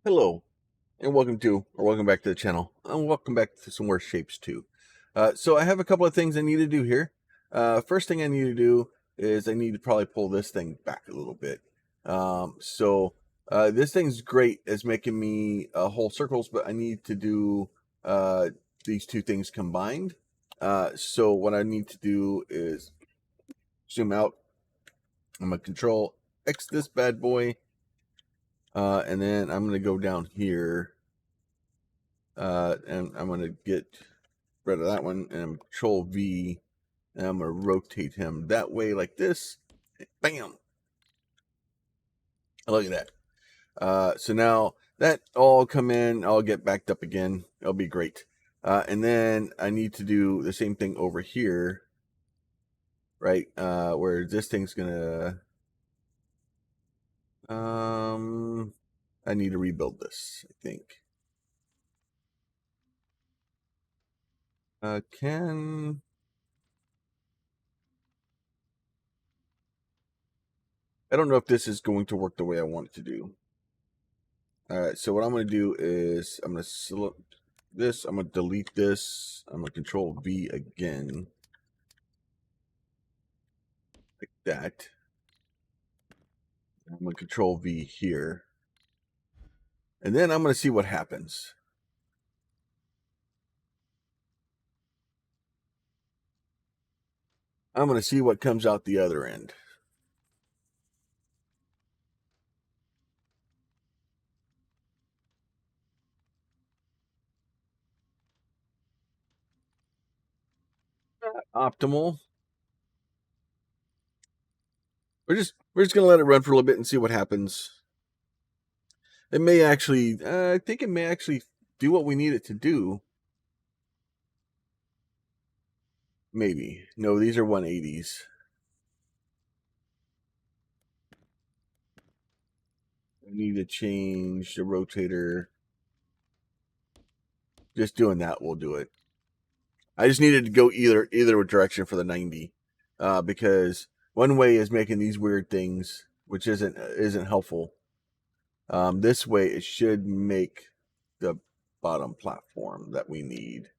Hello, and welcome back to the channel, and welcome back to some more shapes too. So I have a couple of things I need to do here. First thing I need to do is I need to probably pull this thing back a little bit. This thing's great as making me whole circles, but I need to do these two things combined. So what I need to do is zoom out. I'm gonna Control X this bad boy. And then I'm going to go down here and I'm going to get rid of that one and Control V, and I'm going to rotate him that way like this. Bam! Look at that. So now that all come in, I'll get backed up again. It'll be great. And then I need to do the same thing over here, right? Where this thing's going to... I need to rebuild this, I think. I don't know if this is going to work the way I want it to do. All right, so what I'm going to do is I'm going to select this. I'm going to delete this. I'm going to Control V again, like that. I'm going to Control V here, and then I'm going to see what happens. I'm going to see what comes out the other end. Optimal. We're just gonna let it run for a little bit and see what happens. It may actually, I think it may actually do what we need it to do. Maybe. No, these are 180s. I need to change the rotator. Just doing that will do it. I just needed to go either direction for the 90, because one way is making these weird things, which isn't helpful. This way, it should make the bottom platform that we need.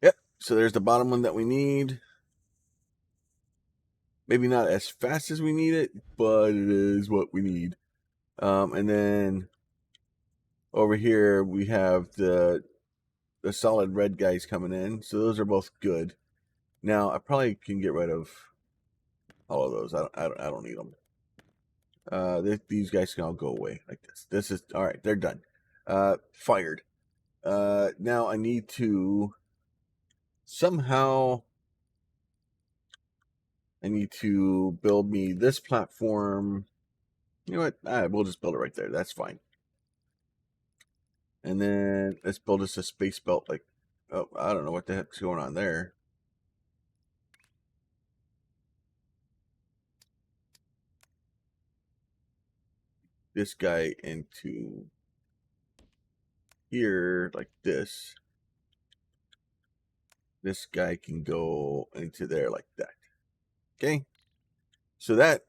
Yep. So there's the bottom one that we need. Maybe not as fast as we need it, but it is what we need. And then over here we have the solid red guys coming in, so those are both good. Now I probably can get rid of all of those. I don't need them. These guys can all go away like this. This is all right. They're done. Fired. Now I need to somehow. I need to build me this platform. You know what? We'll just build it right there. That's fine. And then let's build us a space belt. Like, oh, I don't know what the heck's going on there. This guy into here like this. This guy can go into there like that. Okay. So that,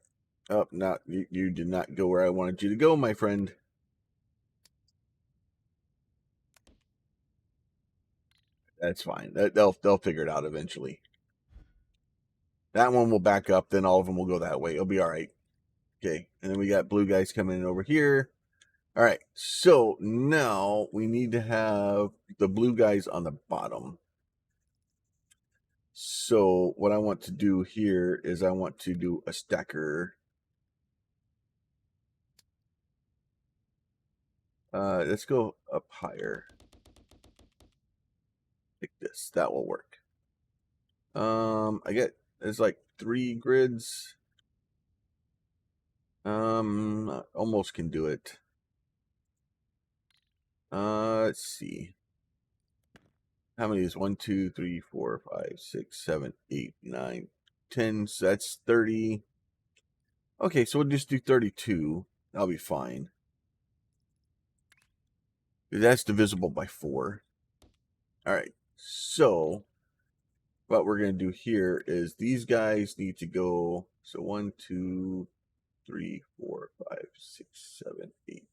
oh, not you did not go where I wanted you to go, my friend. That's fine. They'll figure it out eventually. That one will back up, then all of them will go that way. It'll be all right. Okay. And then we got blue guys coming in over here. All right. So now we need to have the blue guys on the bottom. So what I want to do here is I want to do a stacker. Let's go up higher. Like this. That will work. I get there's like 3 grids. Almost can do it. Let's see. How many is 1, 2, 3, 4, 5, 6, 7, 8, 9, 10? So that's 30. Okay, so we'll just do 32. That'll be fine. That's divisible by 4. All right, so what we're going to do here is these guys need to go. So 1, 2, 3, 4, 5, 6, 7, 8.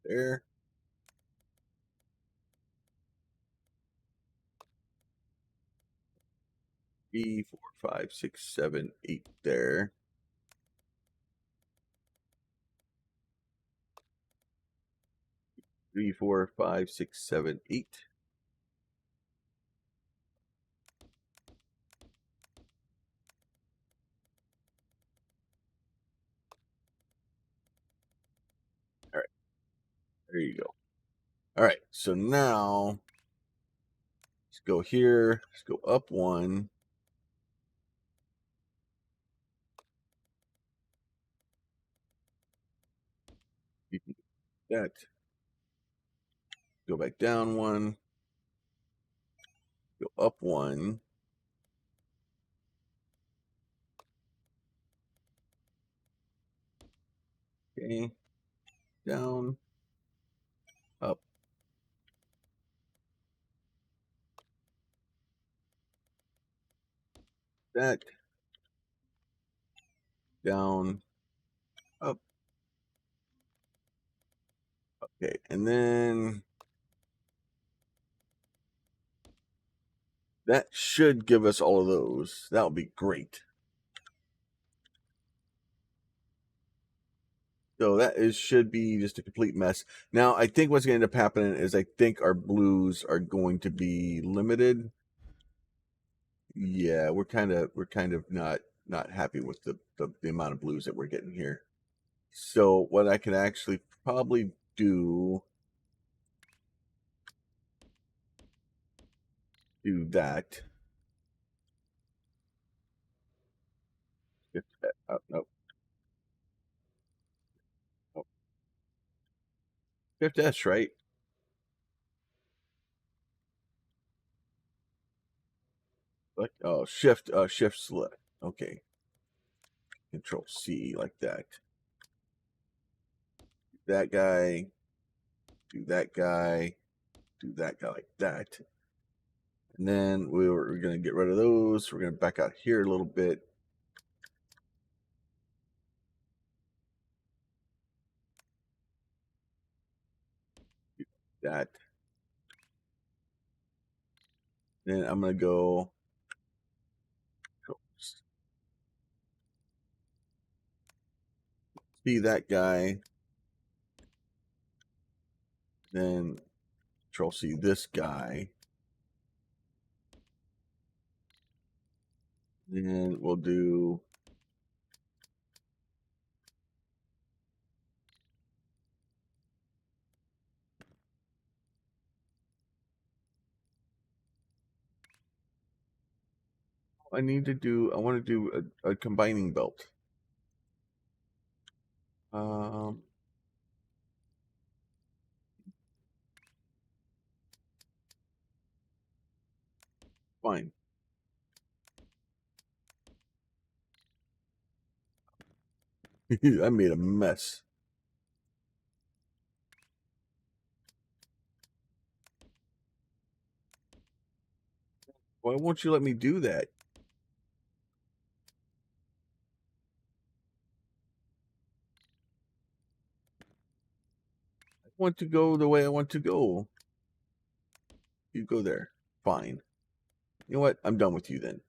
There. Three, 4, 5, 6, 7, 8 there. Three, 4, 5, 6, 7, 8. All right, there you go. All right, so now let's go here. Let's go up 1. You can do that. Go back down 1. Go up 1. Okay. Down. Up. That. Down. Up. Okay, and then that should give us all of those. That would be great. So that should be just a complete mess. Now, I think what's going to end up happening is I think our blues are going to be limited. Yeah, we're kind of not happy with the amount of blues that we're getting here. So what I can actually probably do that. No, no. Shift S, right? Like shift select. Okay. Control C like that. That guy. Do that guy. Do that guy like that. And then we're going to get rid of those. We're going to back out here a little bit. Do that. Then I'm going to go see that guy. Then Control C this guy. Then we'll do I want to do a combining belt. Fine. I made a mess. Why won't you let me do that? I want to go the way I want to go. You go there. Fine. You know what? I'm done with you then.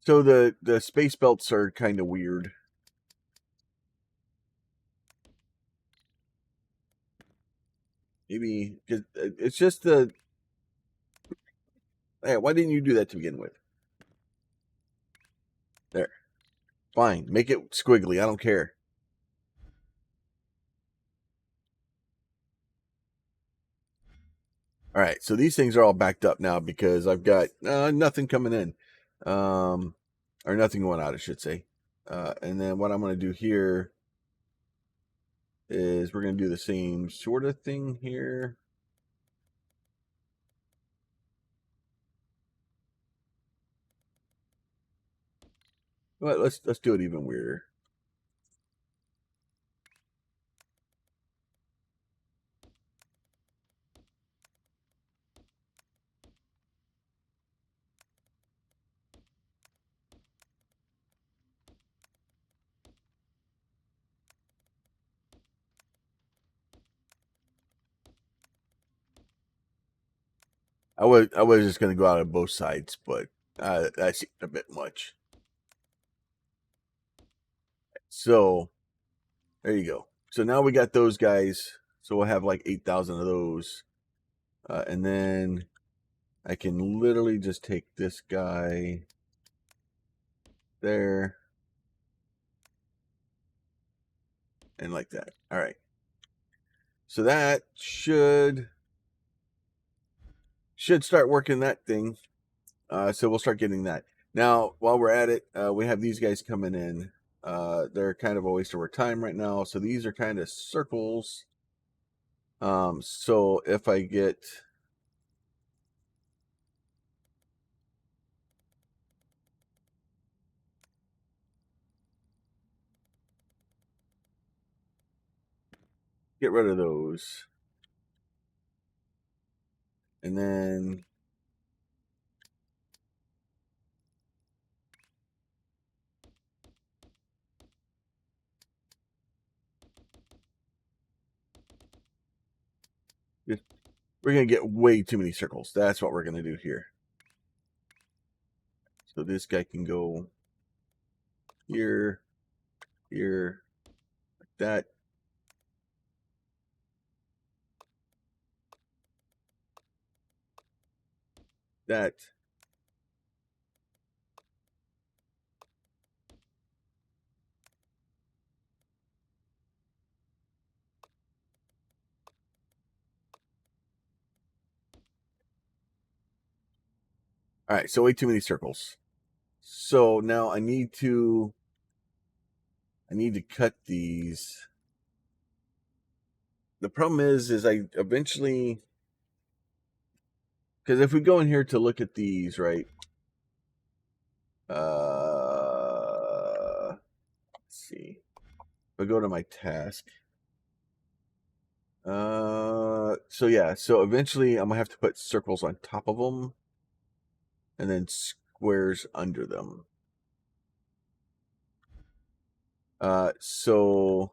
So the space belts are kind of weird. Maybe because it's just the. Hey, why didn't you do that to begin with? There. Fine. Make it squiggly. I don't care. All right. So these things are all backed up now because I've got nothing coming in. Or nothing going out, I should say. And then what I'm going to do here is we're going to do the same sort of thing here. Well, let's do it even weirder. I was just gonna go out on both sides, but that seemed a bit much. So there you go. So now we got those guys. So we'll have like 8,000 of those, and then I can literally just take this guy there and like that. All right. So that should start working that thing. So we'll start getting that. Now, while we're at it, we have these guys coming in. They're kind of a waste of our time right now. So these are kind of circles. So if I get rid of those, and then we're gonna get way too many circles. That's what we're gonna do here. So this guy can go here, here, like that. That. All right, so way too many circles. So now I need to cut these. The problem is I eventually, because if we go in here to look at these, right? Let's see. If I go to my task. So yeah, so eventually I'm gonna have to put circles on top of them, and then squares under them. So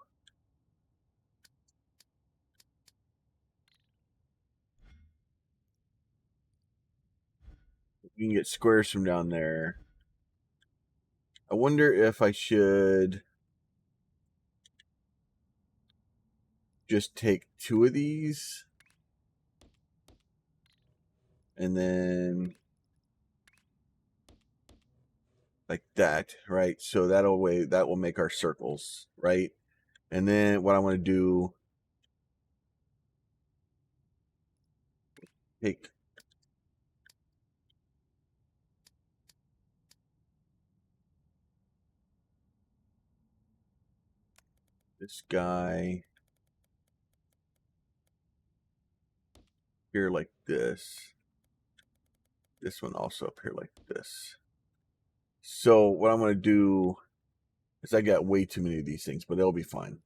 you can get squares from down there. I wonder if I should just take 2 of these and then like that, right? So that will make our circles, right? And then what I want to do, take this guy here like this. This one also up here like this. So what I'm going to do is I got way too many of these things, but they'll be fine.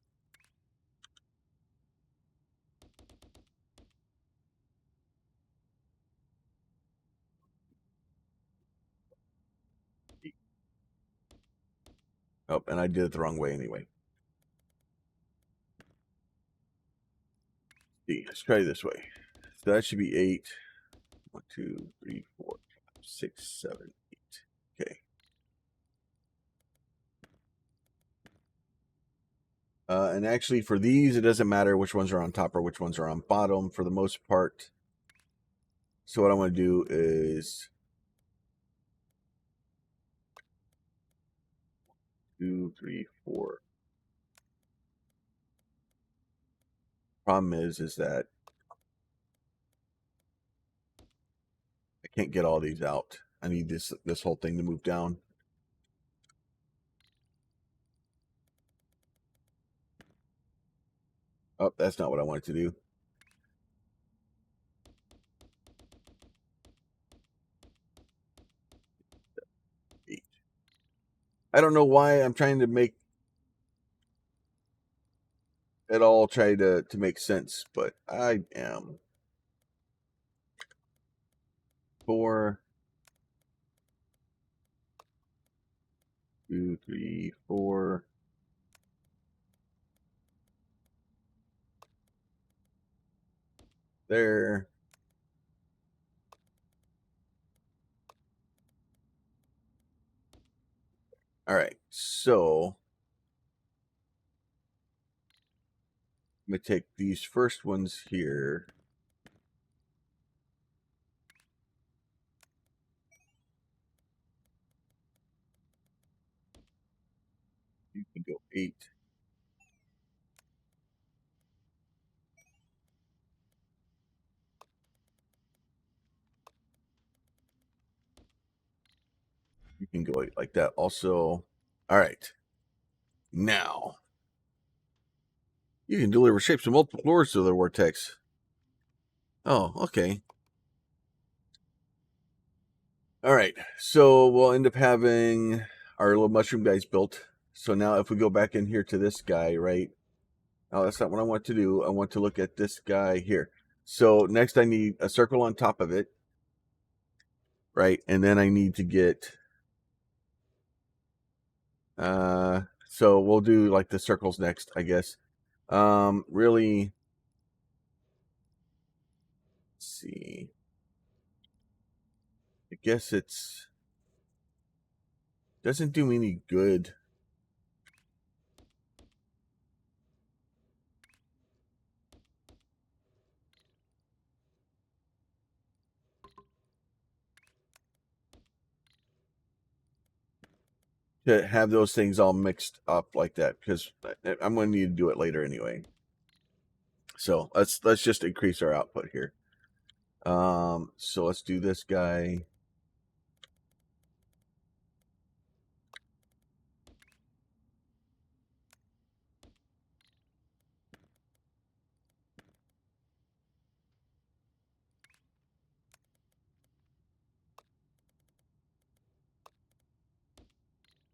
Oh, and I did it the wrong way anyway. See, let's try this way. So that should be 8. 1, 2, 3, 4, 5, 6, 7, 8. Okay. And actually, for these, it doesn't matter which ones are on top or which ones are on bottom for the most part. So what I want to do is 2, 3, 4. Problem is that I can't get all these out. I need this whole thing to move down. Oh, that's not what I wanted to do. I don't know why I'm trying to make it all try to make sense, but I am. 4, 2, 3, 4. There. All right. So I'm going to take these first ones here. You can go 8. You can go 8 like that also. All right. Now you can deliver shapes to multiple floors to the vortex. Oh, okay. All right. So we'll end up having our little mushroom guys built. So now if we go back in here to this guy, right? Oh, that's not what I want to do. I want to look at this guy here. So next I need a circle on top of it, right? And then I need to get, so we'll do like the circles next, I guess. Really, let's see. I guess doesn't do me any good. To have those things all mixed up like that, because I'm going to need to do it later anyway. So let's just increase our output here. So let's do this guy.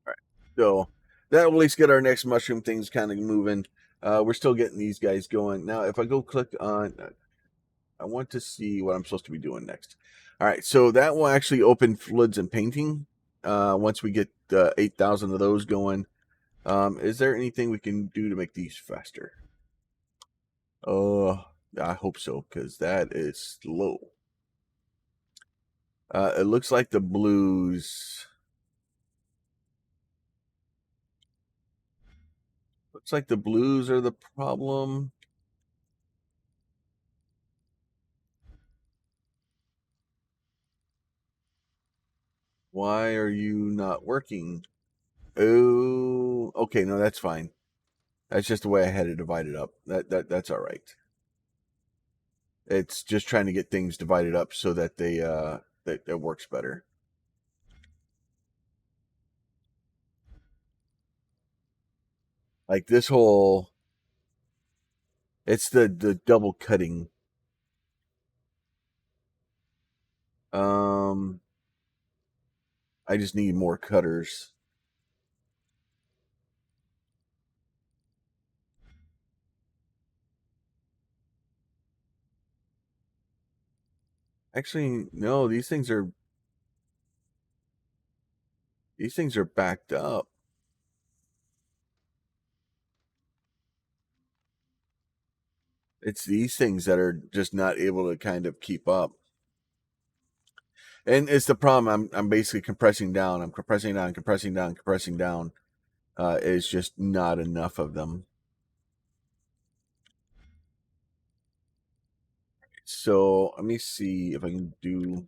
All right. So that will at least get our next mushroom things kind of moving. We're still getting these guys going. Now, if I go click on, I want to see what I'm supposed to be doing next. All right. So that will actually open fluids and painting once we get 8,000 of those going. Is there anything we can do to make these faster? I hope so, because that is slow. It looks like the blues. Looks like the blues are the problem. Why are you not working? Oh, okay, no, that's fine. That's just the way I had it divided up. That's all right. It's just trying to get things divided up so that they that works better. Like this whole, it's the double cutting. Um, I just need more cutters. Actually, no, these things are backed up. It's these things that are just not able to kind of keep up. And it's the problem. I'm basically compressing down. I'm compressing down, compressing down, compressing down. It's just not enough of them. So let me see if I can do.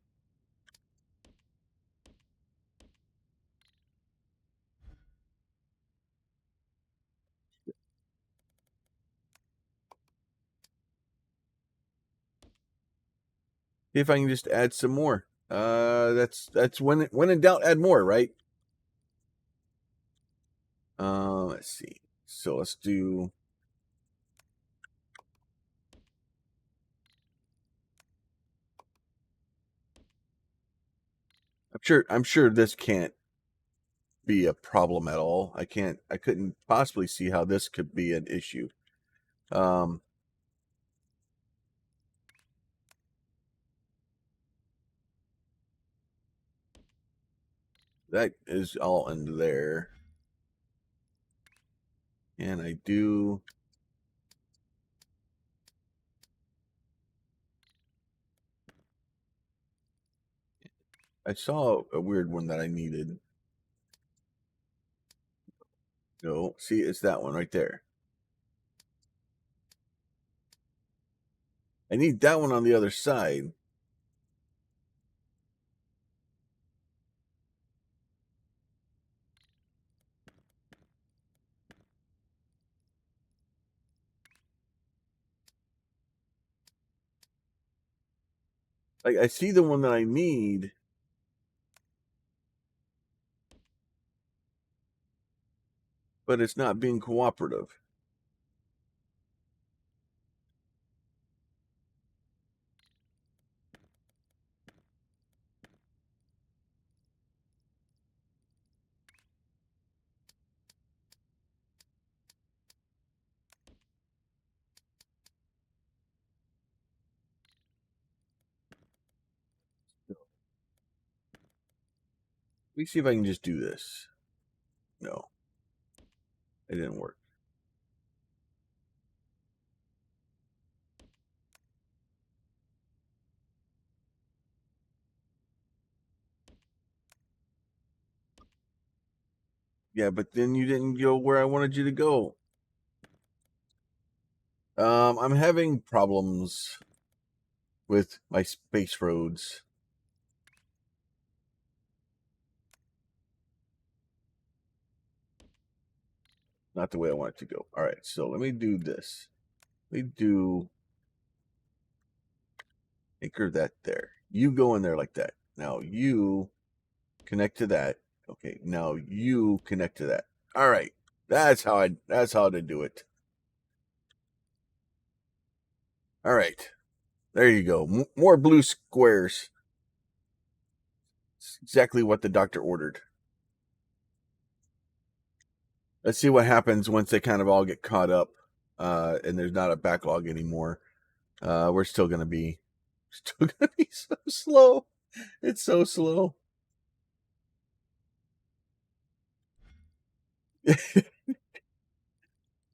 See if I can just add some more. That's when in doubt, add more, right? Let's see. So let's do. I'm sure this can't be a problem at all. I couldn't possibly see how this could be an issue. That is all in there. And I saw a weird one that I needed. No, see, it's that one right there. I need that one on the other side. Like, I see the one that I need, but it's not being cooperative. Let me see if I can just do this. No, it didn't work. Yeah, but then you didn't go where I wanted you to go. I'm having problems with my space roads. Not the way I want it to go. All right, so let me do this. Let me do anchor that there. You go in there like that. Now you connect to that. Okay, now you connect to that. All right. That's how to do it. All right. There you go. More blue squares. It's exactly what the doctor ordered. Let's see what happens once they kind of all get caught up, and there's not a backlog anymore. We're still gonna be so slow. It's so slow.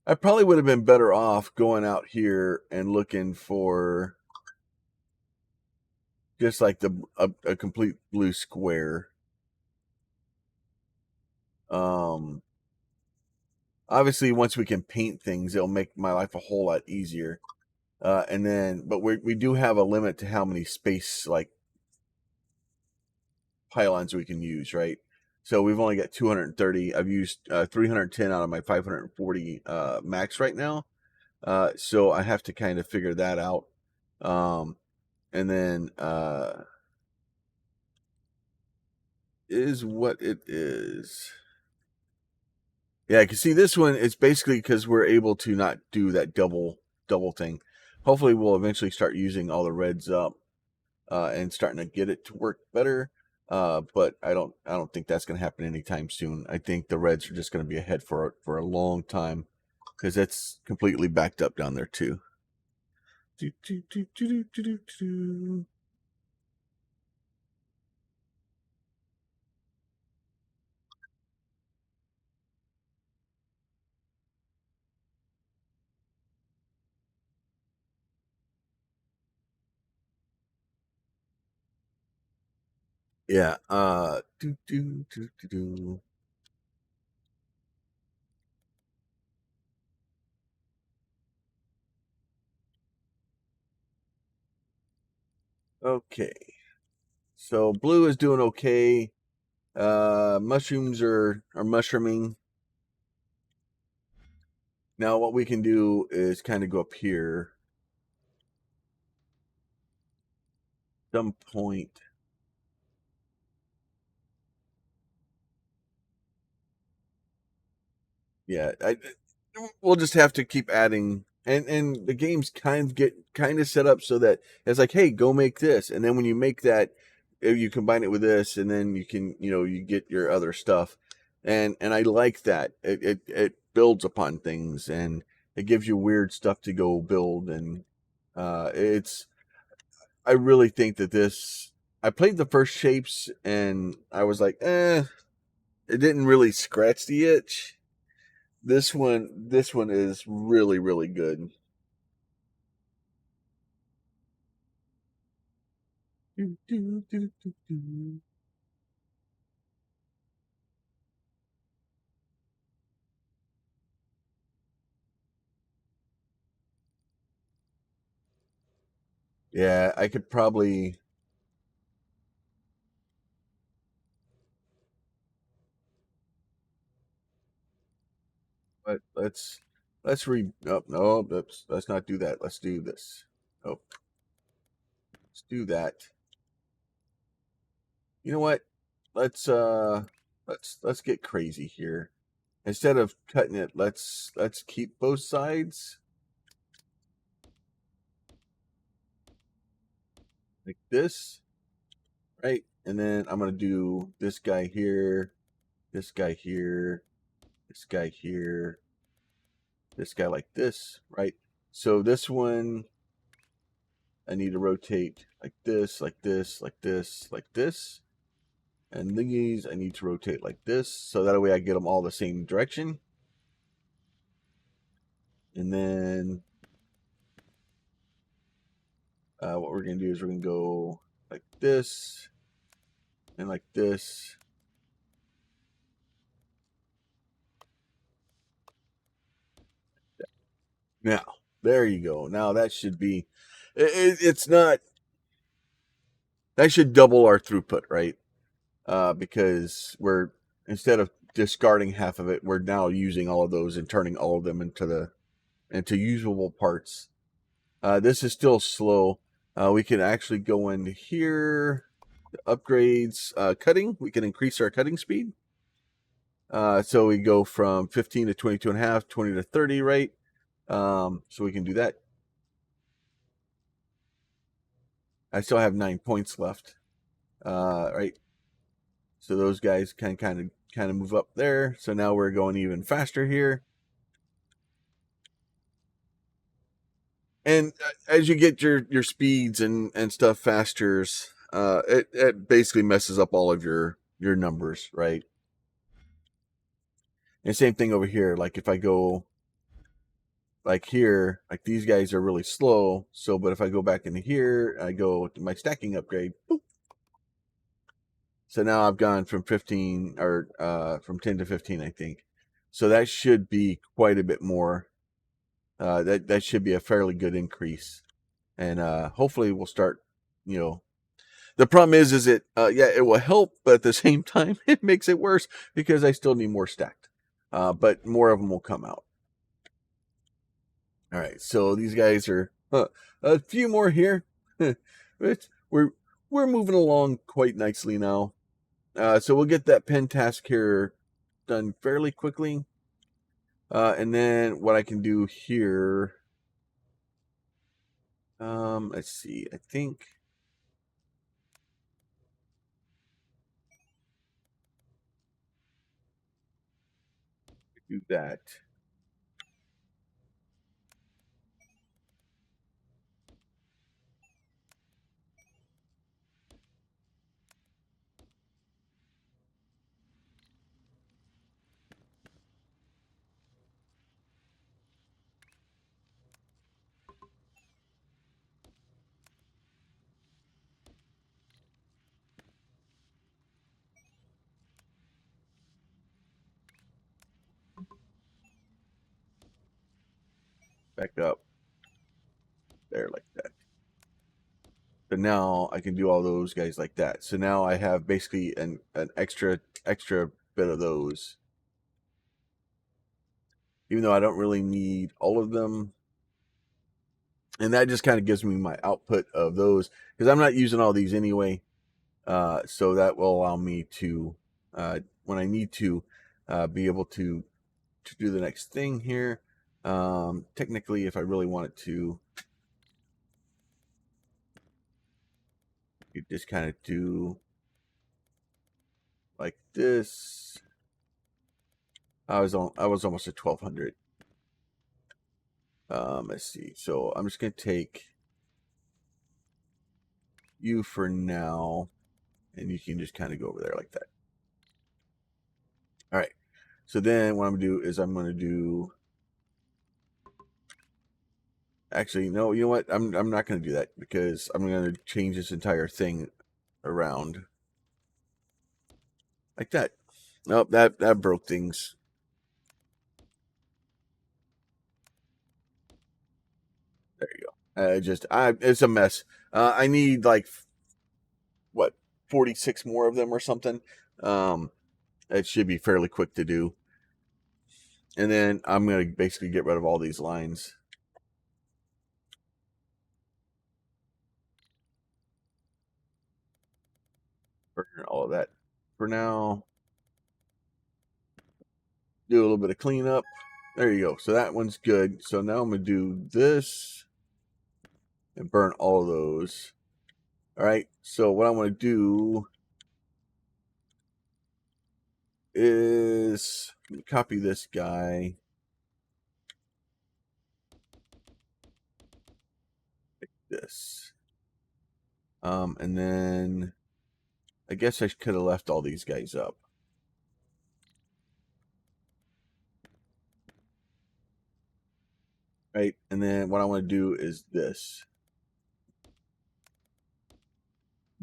I probably would have been better off going out here and looking for just like a complete blue square. Obviously, once we can paint things, it'll make my life a whole lot easier. And then, but we do have a limit to how many space like pylons we can use, right? So we've only got 230. I've used 310 out of my 540 max right now. So I have to kind of figure that out. And then is what it is. Yeah, I can see this one. It's basically because we're able to not do that double thing. Hopefully, we'll eventually start using all the reds up and starting to get it to work better. But I don't think that's going to happen anytime soon. I think the reds are just going to be ahead for a long time because it's completely backed up down there too. Yeah. Okay. So blue is doing okay. Mushrooms are mushrooming. Now what we can do is kind of go up here. Some point. Yeah, we'll just have to keep adding, and the games kind of set up so that it's like, hey, go make this, and then when you make that, you combine it with this, and then you can you get your other stuff. and I like that. It builds upon things, and it gives you weird stuff to go build, and it's I really think that this. I played the first shapes, and I was like, it didn't really scratch the itch. This one is really, really good. Yeah, I could probably. But let's read. Oh no, let's not do that. Let's do this. Oh, let's do that. You know what? Let's let's get crazy here. Instead of cutting it, let's keep both sides like this, right? And then I'm gonna do this guy here, this guy here, this guy here, this guy like this, right? So this one I need to rotate like this, like this, like this, like this. And these I need to rotate like this, so that way I get them all the same direction. And then what we're going to do is we're going to go like this and like this. Now, there you go. Now that should be, it's not, that should double our throughput, right? Because we're, instead of discarding half of it, we're now using all of those and turning all of them into usable parts. This is still slow. We can actually go into here, upgrades, cutting. We can increase our cutting speed. So we go from 15 to 22 and a half, 20 to 30, right? So we can do that. I still have 9 points left. Right. So those guys can kind of move up there. So now we're going even faster here. And as you get your speeds and stuff faster, it basically messes up all of your numbers, right? And same thing over here. Like if I go like here, like these guys are really slow. So, but if I go back into here, I go to my stacking upgrade. Boop. So now I've gone from 15 or from 10 to 15, I think. So that should be quite a bit more. That should be a fairly good increase, and hopefully we'll start. You know, the problem is it yeah, it will help, but at the same time it makes it worse because I still need more stacked. But more of them will come out. All right, so these guys are a few more here. we're we're moving along quite nicely now. So we'll get that pen task here done fairly quickly. And then what I can do here, let's see, I think do that. Back up there like that. So now I can do all those guys like that. So now I have basically an extra bit of those. Even though I don't really need all of them. And that just kind of gives me my output of those because I'm not using all these anyway. So that will allow me to, when I need to, be able to do the next thing here. Technically, if I really wanted to, you just kind of do like this. I was almost at 1200. Let's see. So I'm just gonna take you for now, and you can just kind of go over there like that. All right. So then what I'm gonna do is I'm gonna do. Actually, no. You know what? I'm not gonna do that because I'm gonna change this entire thing around like that. Nope, that broke things. There you go. It's a mess. I need like what 46 more of them or something. It should be fairly quick to do. And then I'm gonna basically get rid of all these lines. Burn all of that for now. Do a little bit of cleanup. There you go. So that one's good. So now I'm gonna do this and burn all of those. All right. So what I want to do is copy this guy. Like this. And then I guess I could have left all these guys up. Right. And then what I want to do is this.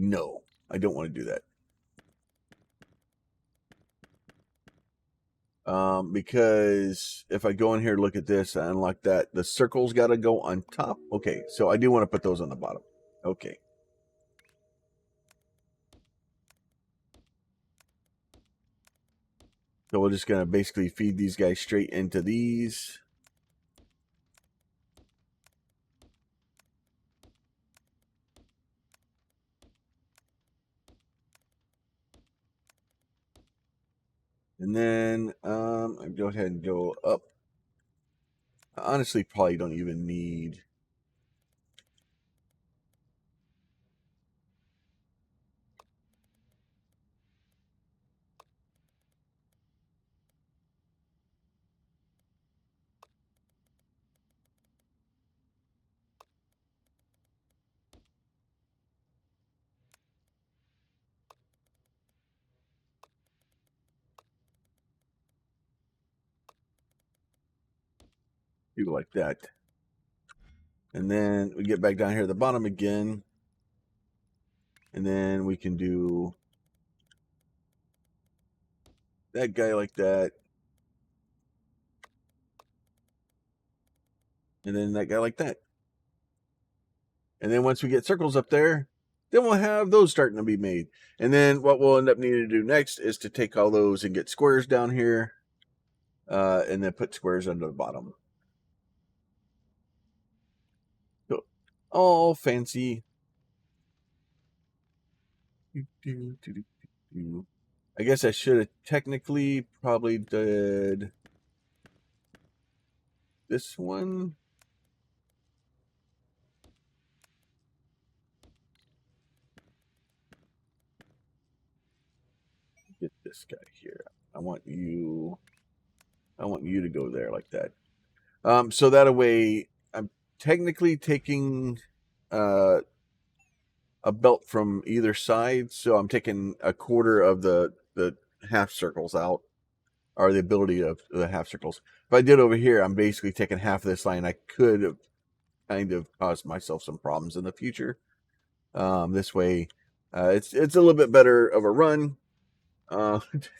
No, I don't want to do that. Because if I go in here, look at this, and unlock that, the circle's got to go on top. Okay, so I do want to put those on the bottom. Okay. So we're just going to basically feed these guys straight into these. And then I go ahead and go up. I honestly probably don't even need... do like that. And then we get back down here at the bottom again. And then we can do that guy like that. And then that guy like that. And then once we get circles up there, then we'll have those starting to be made. And then what we'll end up needing to do next is to take all those and get squares down here. And then put squares under the bottom. So, all fancy. I guess I should have technically probably did this one. Get this guy here. I want you to go there like that. So that way I'm technically taking a belt from either side. So I'm taking a quarter of the half circles out, or the ability of the half circles. If I did over here, I'm basically taking half of this line. I could have kind of caused myself some problems in the future. This way, it's a little bit better of a run.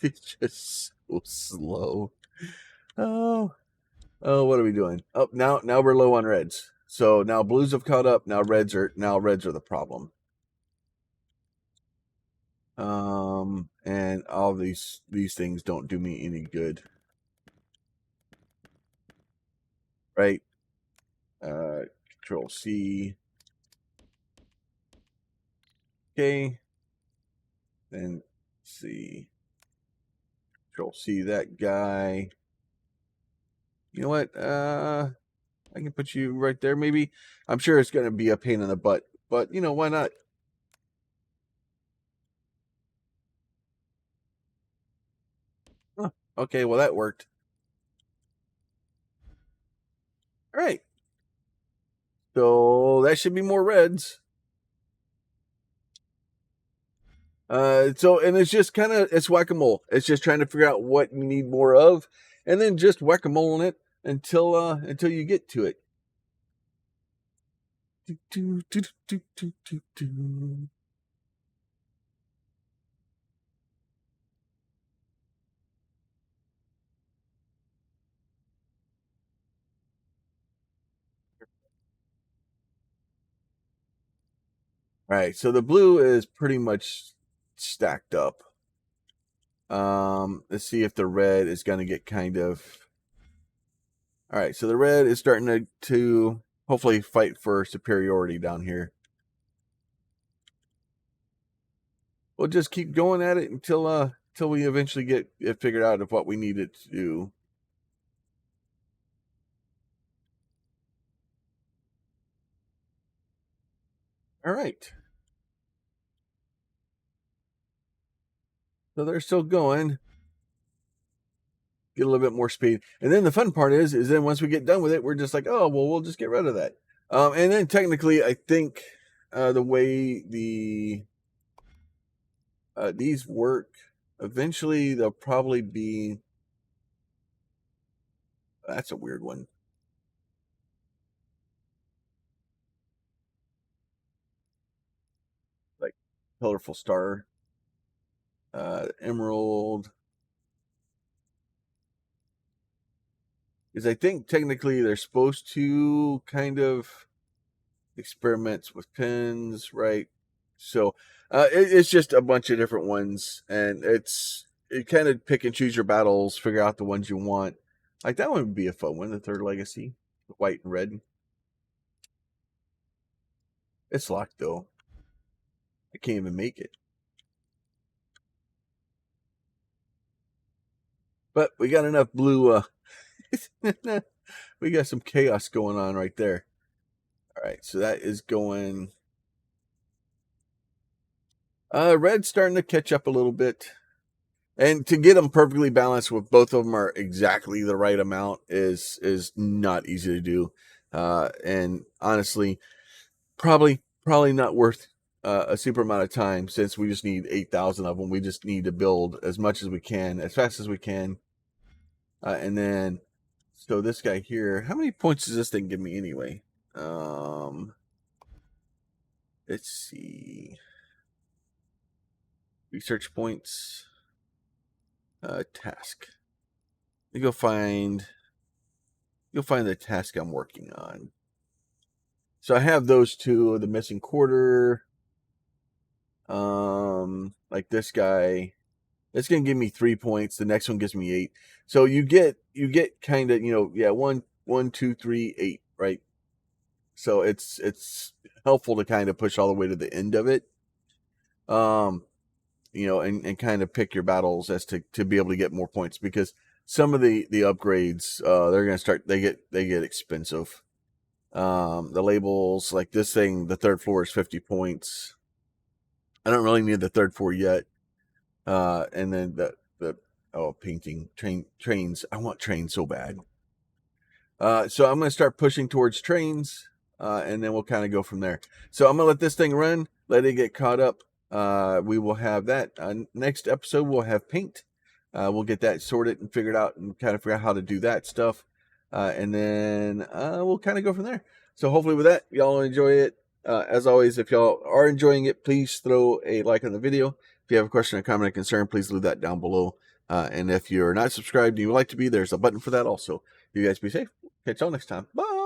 It's just so slow. Oh, what are we doing? Oh, now we're low on reds. So now blues have caught up. Now reds are the problem. And all these things don't do me any good. Right? Control C. Okay. Then C. Control C that guy. You know what? I can put you right there maybe. I'm sure it's going to be a pain in the butt, but you know, why not? Huh. Okay, well that worked. All right. So that should be more reds. And it's just kind of, it's whack-a-mole. It's just trying to figure out what you need more of, and then just whack-a-mole it until you get to it. All right, so the blue is pretty much stacked up. Let's see if the red is going to get kind of. All right, so the red is starting to hopefully fight for superiority down here. We'll just keep going at it until we eventually get it figured out of what we need it to do. All right. So they're still going. Get a little bit more speed. And then the fun part is then once we get done with it, we're just like, oh, well, we'll just get rid of that. And then technically, I think the way these work, eventually they'll probably be. That's a weird one. Like colorful star, emerald. Because I think technically they're supposed to kind of experiments with pins, right? So it's just a bunch of different ones, and you kind of pick and choose your battles, figure out the ones you want. Like that one would be a fun one, the third legacy, white and red. It's locked though. I can't even make it. But we got enough blue. We got some chaos going on right there. All right, so that is going. Red's starting to catch up a little bit. And to get them perfectly balanced with both of them are exactly the right amount is not easy to do. And honestly, probably not worth a super amount of time, since we just need 8,000 of them. We just need to build as much as we can, as fast as we can. And then, so this guy here, how many points does this thing give me anyway? Let's see. Research points. Task. You'll find the task I'm working on. So I have those two, the missing quarter. Like this guy, it's gonna give me 3 points. The next one gives me 8. So you get kind of, 1, 2, 3, 8, right? So it's helpful to kind of push all the way to the end of it. And kind of pick your battles as to be able to get more points, because some of the upgrades, they're going to start, they get expensive. The labels, like this thing, the third floor is 50 points. I don't really need the third floor yet. And then painting, trains. I want trains so bad. So I'm going to start pushing towards trains, and then we'll kind of go from there. So I'm going to let this thing run, let it get caught up. We will have that next episode. We'll have paint. We'll get that sorted and figured out, and kind of figure out how to do that stuff. And then we'll kind of go from there. So hopefully with that, y'all enjoy it. As always, if y'all are enjoying it, please throw a like on the video. If you have a question, a comment, or concern, please leave that down below. And if you're not subscribed and you would like to be, there's a button for that also. You guys be safe. Catch y'all next time. Bye.